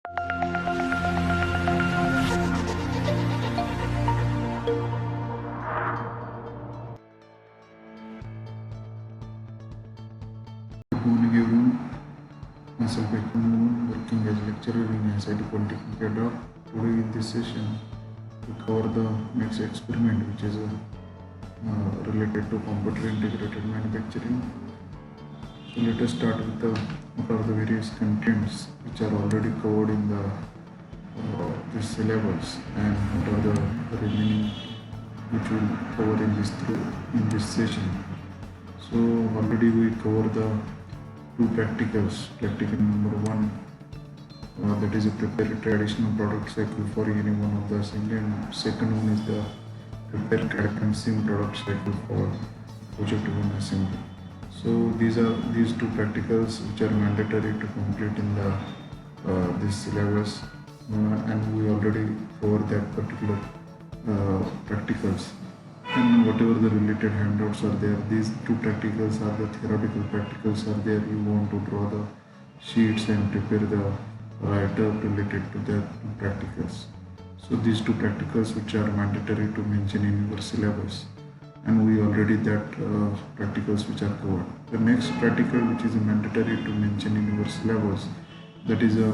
Good morning everyone. Myself Ekman Mohan, working as lecturer in SIT Polytechnic Adar. Today in this session, we cover the next experiment which is related to computer integrated manufacturing. So let us start with what are the various contents which are already covered in the this syllabus, and what are the remaining which we will cover in this session. So already we cover the two practicals. Practical number one, that is a prepare a traditional product cycle for any one of the assembly, and second one is the prepare CAD and SIM product cycle for project one assembly. So these two practicals which are mandatory to complete in the this syllabus, and we already covered that particular practicals. And whatever the related handouts are there, these two practicals are the theoretical practicals are there. You want to draw the sheets and prepare the write-up related to the practicals. So these two practicals which are mandatory to mention in your syllabus, and we already that practicals which are covered. The next practical which is mandatory to mention in your syllabus, that is a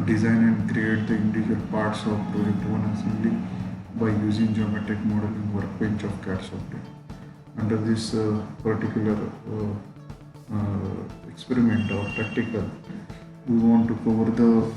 design and create the individual parts of project one assembly by using geometric modeling workbench of CAD software. Under this particular experiment or practical, we want to cover the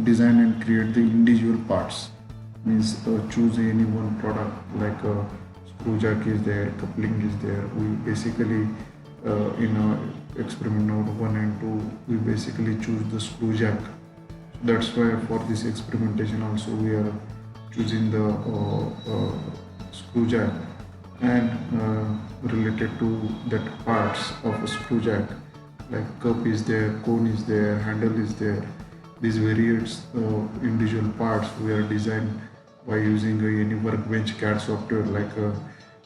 design and create the individual parts. Means choose any one product, like a screw jack is there, coupling is there. We basically in experiment number 1 and 2, we basically choose the screw jack. That's why for this experimentation also we are choosing the screw jack, and related to that parts of a screw jack, like cup is there, cone is there, handle is there. These various individual parts we are designed by using any workbench CAD software. Like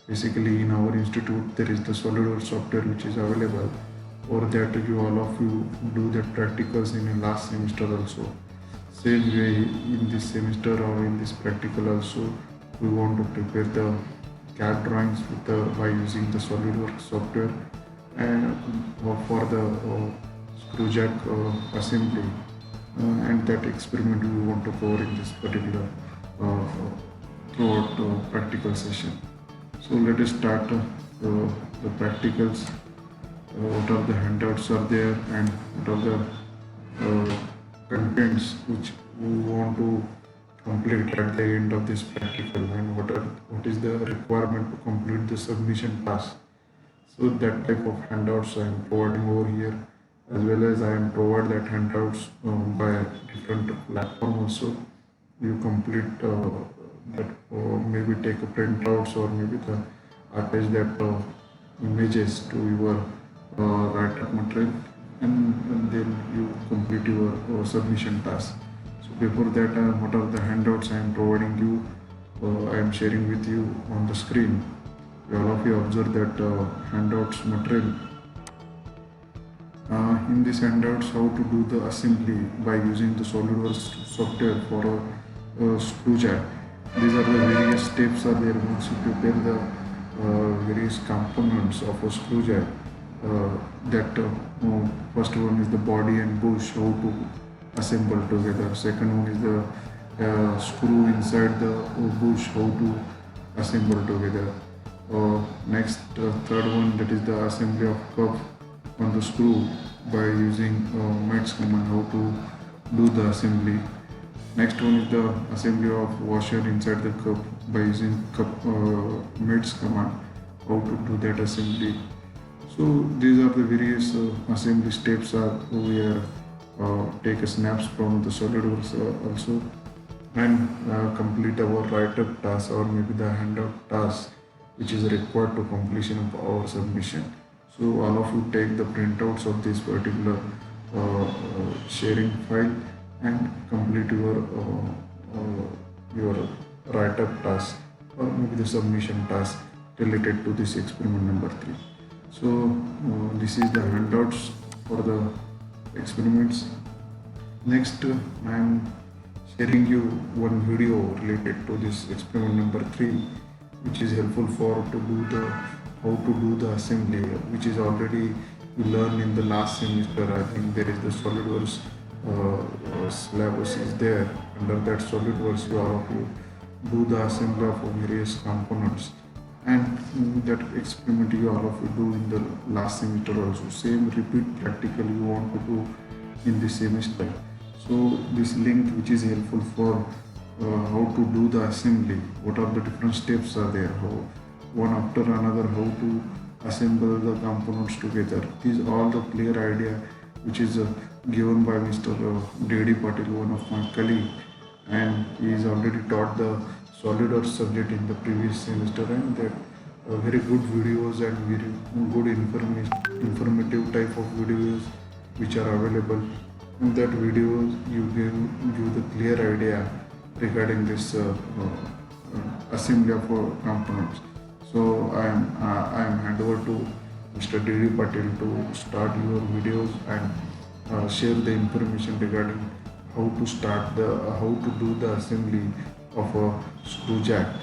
basically in our institute there is the SolidWorks software which is available, or that you all of you do the practicals in the last semester also. Same way in this semester or in this practical also, we want to prepare the CAD drawings by using the SolidWorks software, and for the screw jack assembly, and that experiment we want to cover in this particular throughout practical session. So let us start the practicals. What are the handouts are there, and what are the contents which we want to complete at the end of this practical, and what is the requirement to complete the submission task. So that type of handouts I am providing over here, as well as I am provide that handouts by different platform also. You complete that, or maybe take a printouts, or maybe attach that images to your write-up material, and then you complete your submission task. So before that, what are the handouts I am providing you, I am sharing with you on the screen. All of you observe that handouts material. In this handouts, how to do the assembly by using the SolidWorks software for a screw jack. These are the various steps are there once you prepare the various components of a screw jack. First one is the body and bush, how to assemble together. Second one is the screw inside the bush, how to assemble together. Next, third one, that is the assembly of cup on the screw by using METS command, how to do the assembly. Next one is the assembly of washer inside the cup by using METS command, how to do that assembly. So these are the various assembly steps we are take a snaps from the SolidWorks also, and complete our write-up task, or maybe the handout task which is required to completion of our submission. So all of you take the printouts of this particular sharing file and complete your write-up task, or maybe the submission task related to this experiment number 3. So this is the handouts for the experiments. Next, I am sharing you one video related to this experiment number 3, which is helpful for to do the how to do the assembly, which is already you learned in the last semester. I think there is the SolidWorks syllabus is there. Under that SolidWorks, you all of you do the assembly of various components, and that experiment you all of you do in the last semester also. Same repeat practical you want to do in this semester. So this link which is helpful for how to do the assembly, what are the different steps are there, how one after another how to assemble the components together. These all the clear idea which is given by Mr. D.D. Patil, one of my colleague, and he is already taught the SolidWorks subject in the previous semester, and that very good videos and very good informative type of videos which are available. In that videos you give the clear idea regarding this assembly of components. So I am hand over to Mr. D.D. Patil to start your videos and share the information regarding how to start the how to do the assembly of a screw jack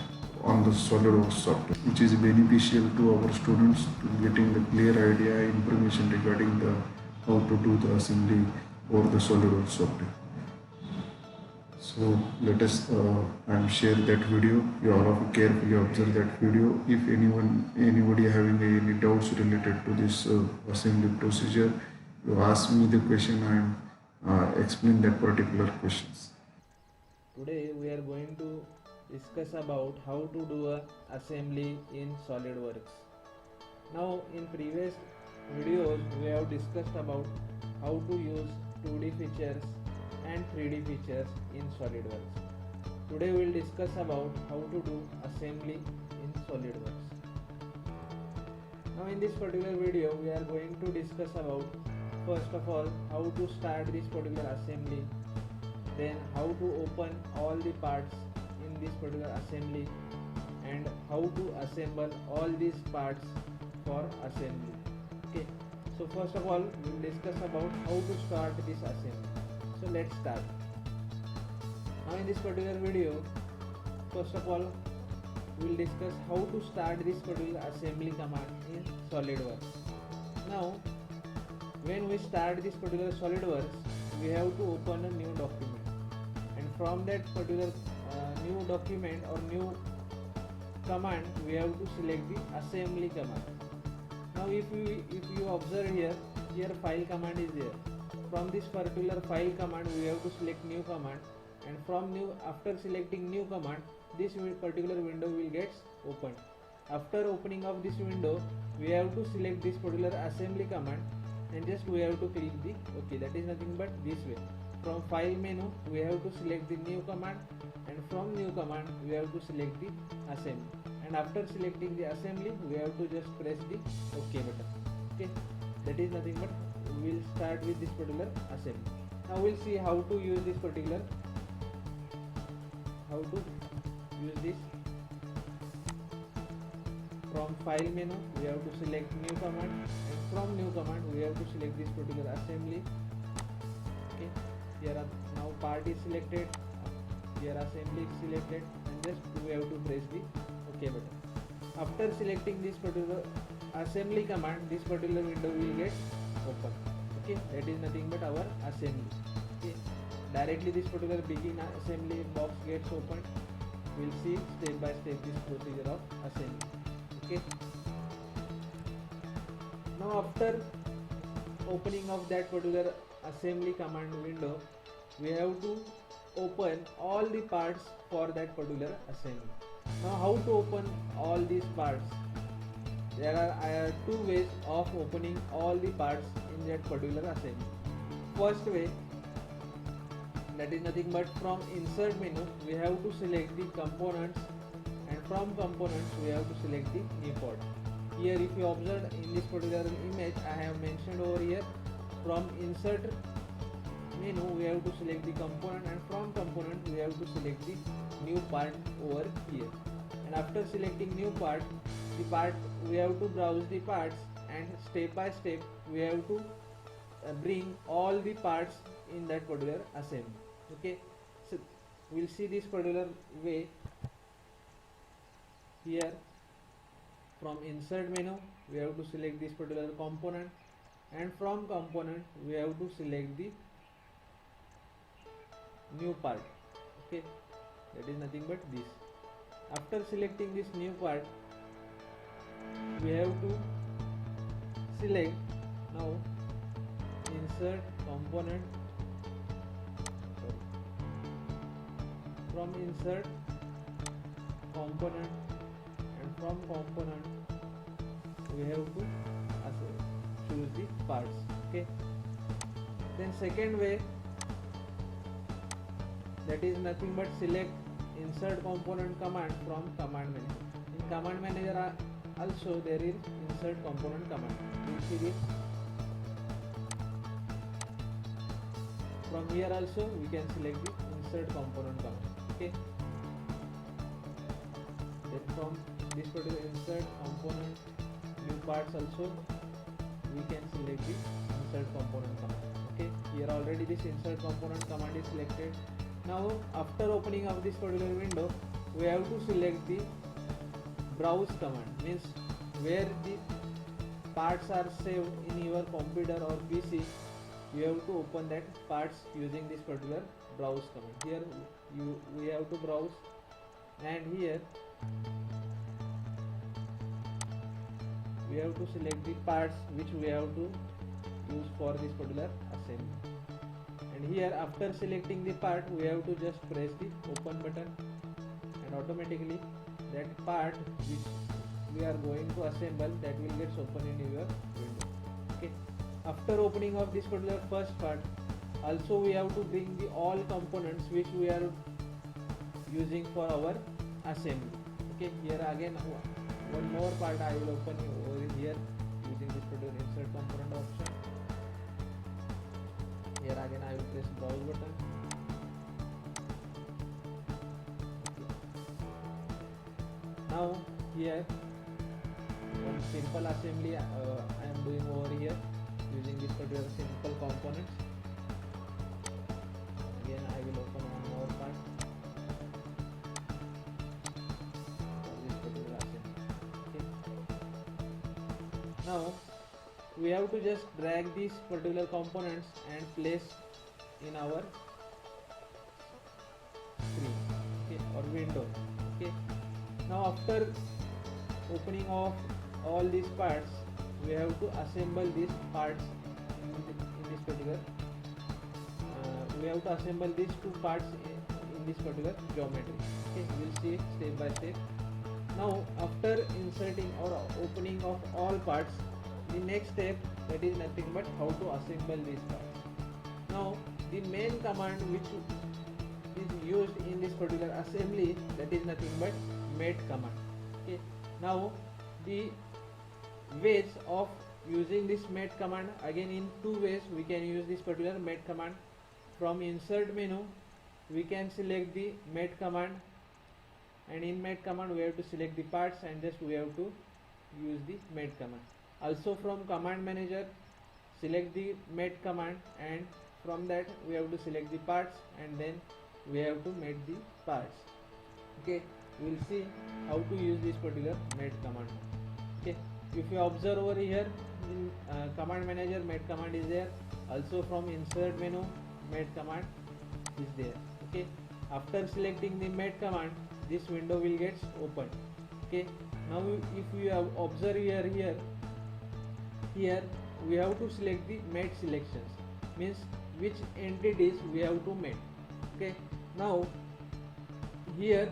on the SolidWorks software, which is beneficial to our students to getting the clear idea information regarding the how to do the assembly over the SolidWorks software. So let us and share that video. You all of you carefully observe that video. If anybody having any doubts related to this assembly procedure, you ask me the question and explain that particular questions. Today we are going to discuss about how to do a assembly in SolidWorks. Now in previous videos we have discussed about how to use 2D features and 3D features in SolidWorks. Today we will discuss about how to do assembly in SolidWorks. Now in this particular video we are going to discuss about first of all how to start this particular assembly, then how to open all the parts in this particular assembly, and how to assemble all these parts for assembly. Okay, so first of all we will discuss about how to start this assembly. So let's start. Now in this particular video, first of all we will discuss how to start this particular assembly command in SolidWorks. Now when we start this particular SolidWorks, we have to open a new document, and from that particular new document or new command we have to select the assembly command. Now if you observe here file command is there. From this particular file command we have to select new command, and from new, after selecting new command, this particular window will get opened. After opening of this window we have to select this particular assembly command, and just we have to click the OK. That is nothing but this way. From file menu we have to select the new command, and from new command we have to select the assembly, and after selecting the assembly we have to just press the OK button. Okay, that is nothing but we will start with this particular assembly. Now we will see how to use this particular from file menu we have to select new command, and from new command we have to select this particular assembly. Okay, here are now part is selected, here assembly is selected, and just we have to press the OK button. After selecting this particular assembly command, this particular window will get open. Okay, that is nothing but our assembly. Okay, directly this particular begin assembly box gets opened. We'll see step by step this procedure of assembly. Okay, now after opening of that particular assembly command window, we have to open all the parts for that particular assembly. Now how to open all these parts? There are two ways of opening all the parts in that particular assembly. First way, that is nothing but from insert menu we have to select the components, and from components we have to select the new part. Here if you observe in this particular image I have mentioned over here, from insert menu we have to select the component, and from component we have to select the new part over here. And after selecting new part, the part we have to browse the parts, and step by step we have to bring all the parts in that particular assembly. Okay, so we'll see this particular way. Here from insert menu we have to select this particular component, and from component we have to select the new part. Okay, that is nothing but this. After selecting this new part, we have to select now insert component. From insert component, and from component we have to choose the parts. Okay, then second way, that is nothing but select insert component command from command manager. In command manager also there is insert component command. You see this. From here also we can select the insert component command. Okay, then from this particular insert component new parts also we can select the insert component command. Okay, here already this insert component command is selected. Now after opening of this particular window we have to select the browse command, means where the parts are saved in your computer or PC, you have to open that parts using this particular browse command. Here we have to browse, and here we have to select the parts which we have to use for this particular assembly. And here after selecting the part we have to just press the open button, and automatically that part which we are going to assemble, that will get open in your window. Okay, after opening of this particular first part, also we have to bring the all components which we are using for our assembly. Okay, here again one more part I will open over here using this particular insert component option. Here again I will press browse button. Now here one simple assembly I am doing over here using this particular simple components. Again I will open one more part for this particular assembly. Okay. Now we have to just drag these particular components and place in our screen, okay, or window. Okay, now after opening of all these parts we have to assemble these parts in this particular we have to assemble these two parts in this particular geometry. Okay, we'll see it step by step. Now after inserting or opening of all parts, the next step, that is nothing but how to assemble these parts. Now the main command which is used in this particular assembly, that is nothing but mate command. Okay, now the ways of using this mate command, again in two ways we can use this particular mate command. From insert menu we can select the mate command, and in mate command we have to select the parts and just we have to use the mate command. Also from command manager select the mate command, and from that we have to select the parts and then we have to mate the parts. Okay, we will see how to use this particular mate command. Okay, if you observe over here in command manager, mate command is there. Also from insert menu mate command is there. Okay, after selecting the mate command this window will get opened. Okay, now if you have observed here we have to select the mate selections, means which entities we have to mate. Okay, now here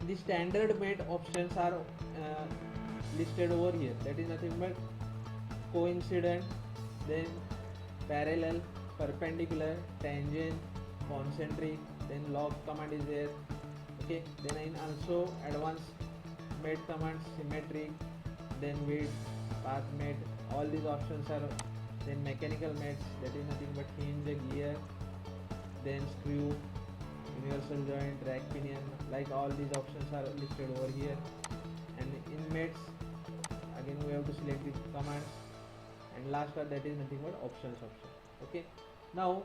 the standard mate options are listed over here, that is nothing but coincident, then parallel, perpendicular, tangent, concentric, then log command is there. Okay, then in also advanced mate commands, symmetric, then width, path mate, all these options are. Then mechanical mates, that is nothing but hinge, gear, then screw, universal joint, rack pinion, like all these options are listed over here. And in mates again we have to select the commands, and last one, that is nothing but options option. Okay, now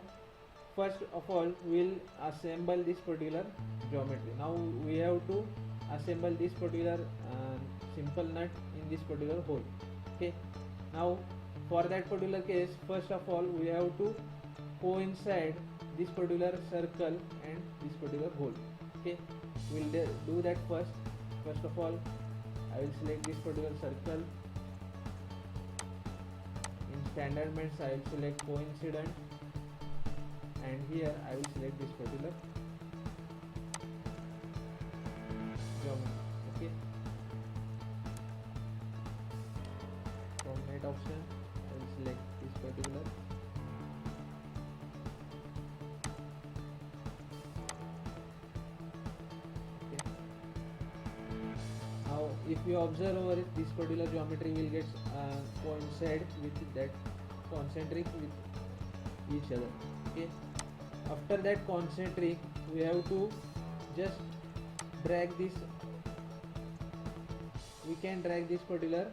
first of all we'll assemble this particular geometry. Now we have to assemble this particular simple nut in this particular hole. Okay, now for that particular case, first of all we have to coincide this particular circle and this particular hole. Okay, we'll do that first. First of all, I will select this particular circle. In standard mets I will select coincident, and here I will select this particular geometry. Okay, from net option I will select this particular. Okay, now if you observe over it, this particular geometry will get coincide with that concentric with each other. Okay, after that concentric we have to just drag this, we can drag this particular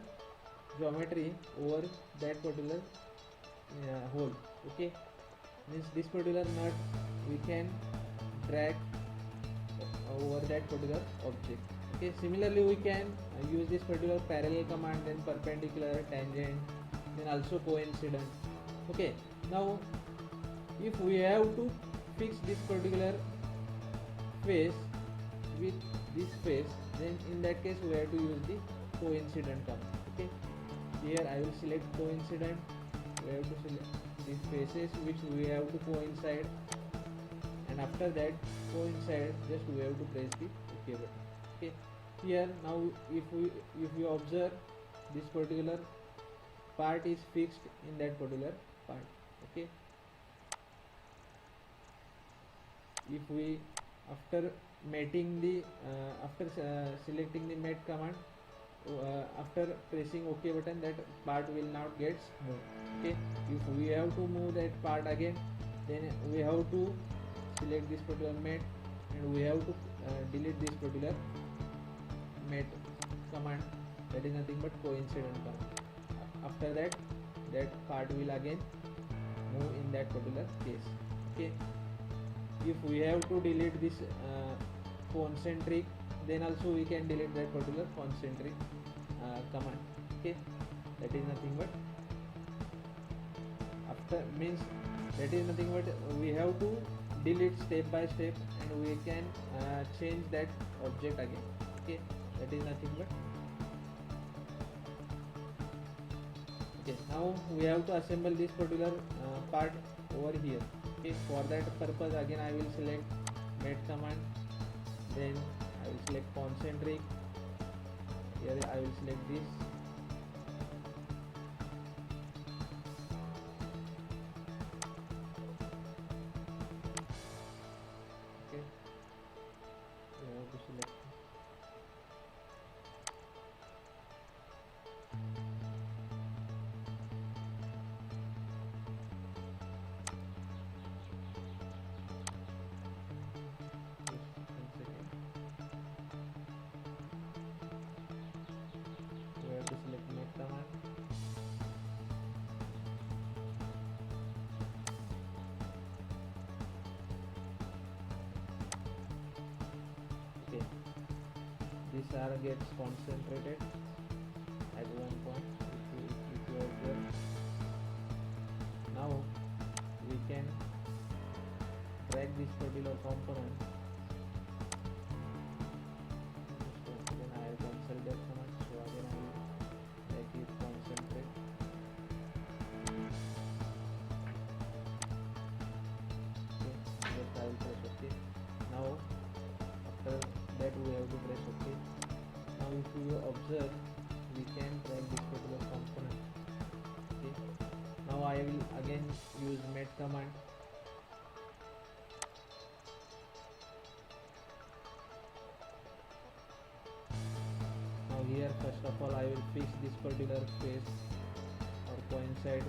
geometry over that particular hole. Okay, means this particular nut we can drag over that particular object. Okay, similarly we can use this particular parallel command, then perpendicular, tangent, then also coincident. Okay, now if we have to fix this particular face with this face, then in that case we have to use the coincident command. Okay, here I will select coincident. We have to select these faces which we have to coincide, and after that coincide, just we have to press the OK button. Okay, here now if you observe, this particular part is fixed in that particular part. Okay, if we after mating the selecting the mate command, after pressing OK button, that part will not get moved. Okay, if we have to move that part again, then we have to select this particular mate, and we have to delete this particular mate command, that is nothing but coincident command. After that part will again move in that particular case. Okay, if we have to delete this concentric, then also we can delete that particular concentric command. Okay, that is nothing but after means that is nothing but we have to delete step by step, and we can change that object again. Okay, that is nothing but okay. Now we have to assemble this particular part over here. Okay, for that purpose again I will select mate command, then I will select concentric. Here I will select this. Okay, we have to select. We have to select mate command. Okay, this R gets concentrated at one point. If you observe, now we can drag this particular component. So then I will cancel that command. So again I will make it concentrate. Okay, just I will press OK. Now after that we have to press OK. Now if you observe, we can drag this particular component. Okay, now I will again use mate command. Now here first of all I will fix this particular face or coincide.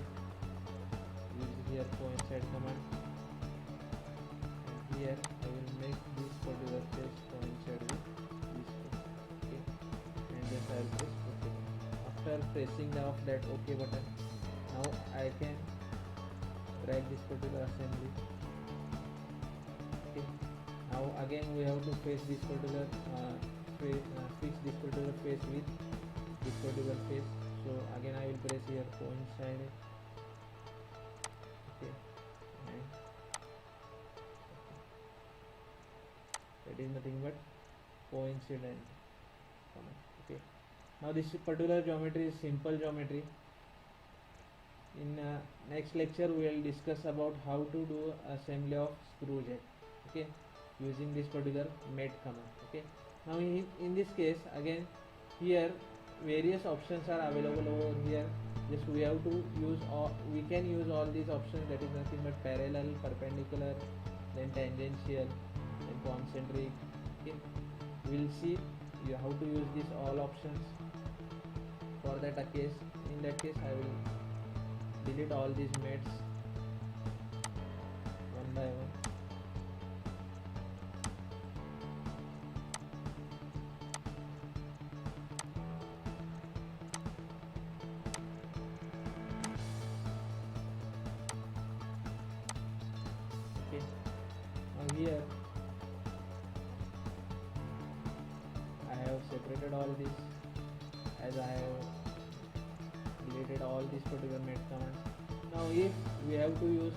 Use here coincide command, and here I will make this particular face coincide with this face. Okay, and just I will press OK. After pressing that OK button, now I can drag this particular assembly Now again we have to face this particular fix this particular face with this particular face. So again I will press here coincide. Okay, and that is nothing but coincident. Okay, now this particular geometry is simple geometry. In next lecture we will discuss about how to do assembly of screw jack, okay, using this particular mate command. Okay, now in this case again here various options are available over here. Just we have to use we can use all these options, that is nothing but parallel, perpendicular, then tangential, then concentric. Okay, we'll see how to use these all options. For that in that case I will delete all these mates one by one. Okay, now here I have separated all this, as I have deleted all these particular mate commands. Now if we have to use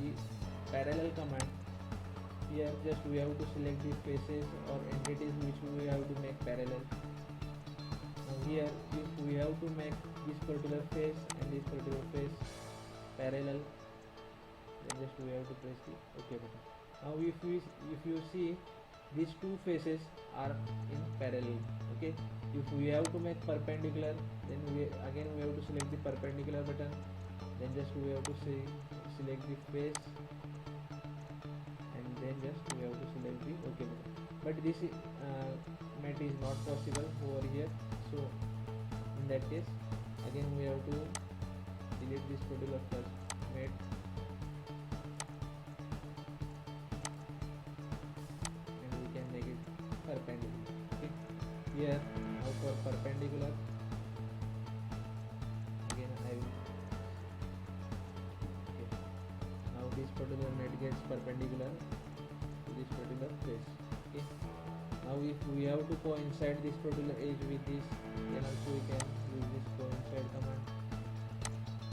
the parallel command, here just we have to select the faces or entities which we have to make parallel. Now here if we have to make this particular face and this particular face parallel, then just we have to press the OK button. Now if you see these two faces are in parallel. Okay, if we have to make perpendicular, then we have to select the perpendicular button, then just we have to select the face, and then just we have to select the OK button. But this mate is not possible over here, so in that case again we have to delete this particular first mate. Perpendicular. Okay, here now for perpendicular again I will, okay, now this particular mate gets perpendicular to this particular face. Okay, now if we have to coincide this particular edge with this, then also we can use this coincide command,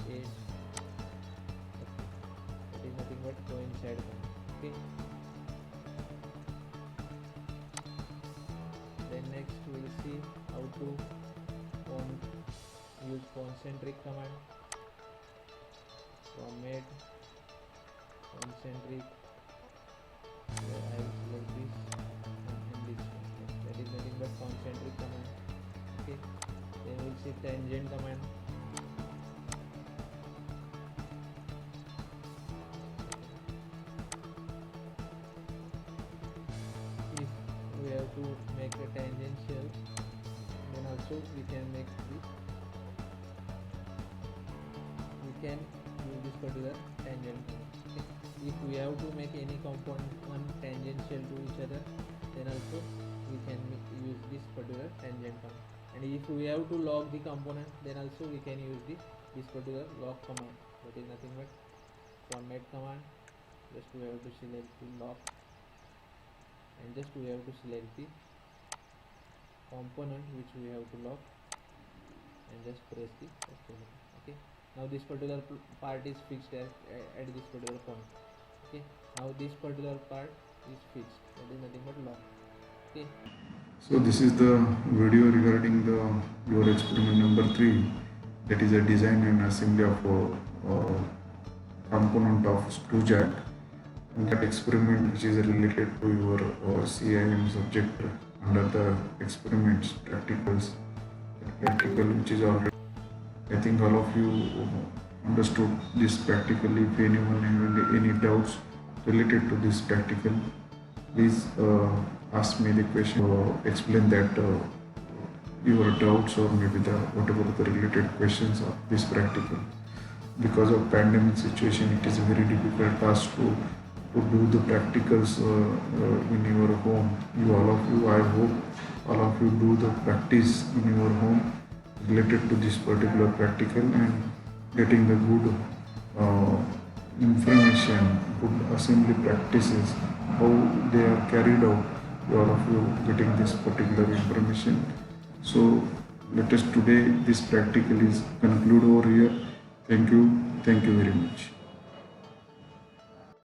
edge. Okay, that is nothing but coincide command. Okay, next we will see how to use concentric command. From mate concentric, where I will select this and this one. That is nothing but concentric command. Okay, then we will see tangent command. We have to make a tangential, then also we can use this particular tangent. Okay, if we have to make any component one tangential to each other, then also we can use this particular tangent command. And if we have to lock the component, then also we can use this particular lock command. That is nothing but from mate command, just we have to select the lock, and just we have to select the component which we have to lock, and just press the OK button. Okay, now this particular part is fixed at this particular point. Okay, now this particular part is fixed, that is nothing but lock. Okay, So this is the video regarding your experiment number 3, that is a design and assembly of a component of screw jack. And that experiment which is related to your CIM subject under the experiments practicals, practical which is already, I think all of you understood this practically. If anyone have any doubts related to this practical, please ask me the question or explain that your doubts or maybe whatever the related questions of this practical. Because of pandemic situation, it is a very difficult task to do the practicals in your home. All of you, I hope all of you do the practice in your home related to this particular practical and getting the good information, good assembly practices, how they are carried out, all of you getting this particular information. So let us today this practical is conclude over here. Thank you very much.